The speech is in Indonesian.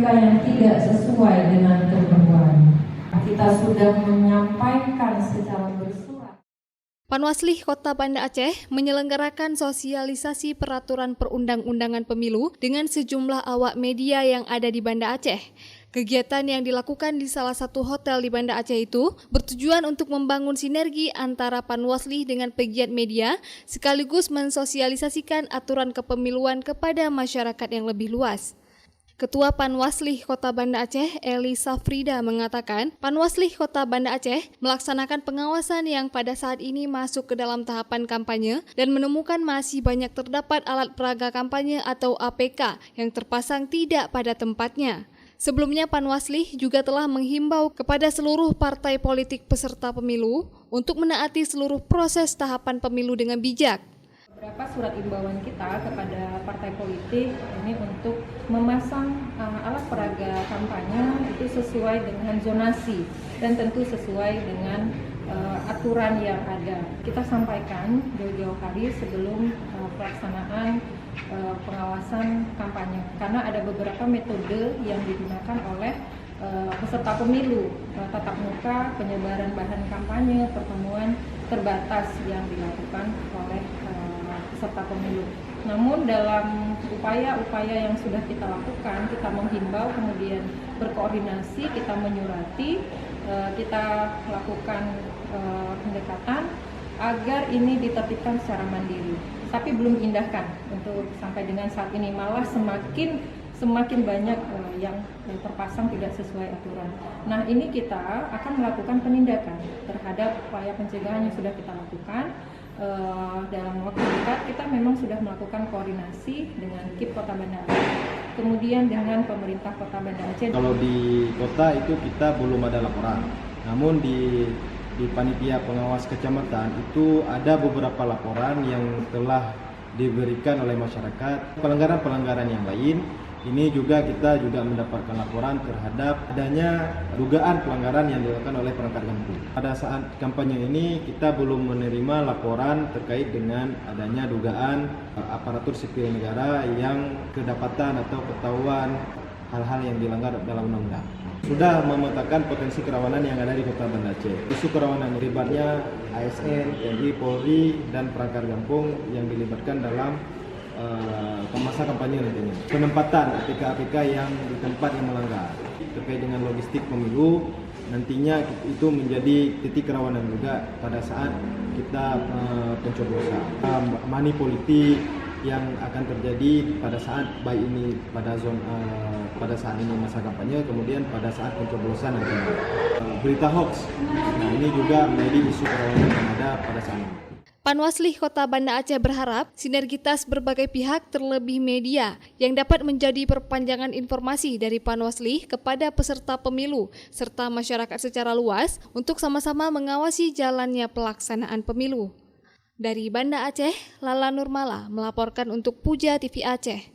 mereka yang tidak sesuai dengan ketentuan. Kita sudah menyampaikan secara bersurat. Panwaslih Kota Banda Aceh menyelenggarakan sosialisasi peraturan perundang-undangan pemilu dengan sejumlah awak media yang ada di Banda Aceh. Kegiatan yang dilakukan di salah satu hotel di Banda Aceh itu bertujuan untuk membangun sinergi antara Panwaslih dengan pegiat media sekaligus mensosialisasikan aturan kepemiluan kepada masyarakat yang lebih luas. Ketua Panwaslih Kota Banda Aceh, Eli Safrida, mengatakan Panwaslih Kota Banda Aceh melaksanakan pengawasan yang pada saat ini masuk ke dalam tahapan kampanye dan menemukan masih banyak terdapat alat peraga kampanye atau APK yang terpasang tidak pada tempatnya. Sebelumnya Panwaslih juga telah menghimbau kepada seluruh partai politik peserta pemilu untuk menaati seluruh proses tahapan pemilu dengan bijak. Beberapa surat imbauan kita kepada partai politik ini untuk memasang alat peraga kampanye itu sesuai dengan zonasi dan tentu sesuai dengan aturan yang ada. Kita sampaikan jauh-jauh hari sebelum pelaksanaan pengawasan kampanye karena ada beberapa metode yang digunakan oleh peserta pemilu, tatap muka, penyebaran bahan kampanye, pertemuan terbatas yang dilakukan oleh peserta pemilu. Namun dalam upaya-upaya yang sudah kita lakukan, kita menghimbau, kemudian berkoordinasi, kita menyurati, kita lakukan pendekatan agar ini ditertibkan secara mandiri. Tapi belum diindahkan untuk sampai dengan saat ini, malah semakin banyak yang terpasang tidak sesuai aturan. Nah, ini kita akan melakukan penindakan terhadap upaya pencegahan yang sudah kita lakukan. Dalam waktu dekat kita memang sudah melakukan koordinasi dengan KIP Kota Banda Aceh, kemudian dengan pemerintah Kota Banda Aceh. Kalau di kota itu kita belum ada laporan, namun di panitia pengawas kecamatan itu ada beberapa laporan yang telah diberikan oleh masyarakat. Pelanggaran-pelanggaran yang lain ini juga kita mendapatkan laporan terhadap adanya dugaan pelanggaran yang dilakukan oleh perangkat kampung. Pada saat kampanye ini kita belum menerima laporan terkait dengan adanya dugaan aparatur sipil negara yang kedapatan atau ketahuan hal-hal yang dilanggar dalam undang-undang. Sudah memetakan potensi kerawanan yang ada di Kota Banda Aceh. Isu kerawanan libatnya ASN, TNI, Polri, dan perangkat kampung yang dilibatkan dalam masa kampanye nantinya. Penempatan APK-APK yang di tempat yang melanggar terkait dengan logistik pemilu nantinya itu menjadi titik kerawanan juga pada saat kita pencoblosan. Money politik yang akan terjadi pada saat baik ini pada saat ini masa kampanye, kemudian pada saat pencoblosan nantinya. Berita hoax, nah ini juga menjadi isu kerawanan yang ada pada saat ini. Panwaslih Kota Banda Aceh berharap sinergitas berbagai pihak terlebih media yang dapat menjadi perpanjangan informasi dari Panwaslih kepada peserta pemilu serta masyarakat secara luas untuk sama-sama mengawasi jalannya pelaksanaan pemilu. Dari Banda Aceh, Lala Nurmala melaporkan untuk Puja TV Aceh.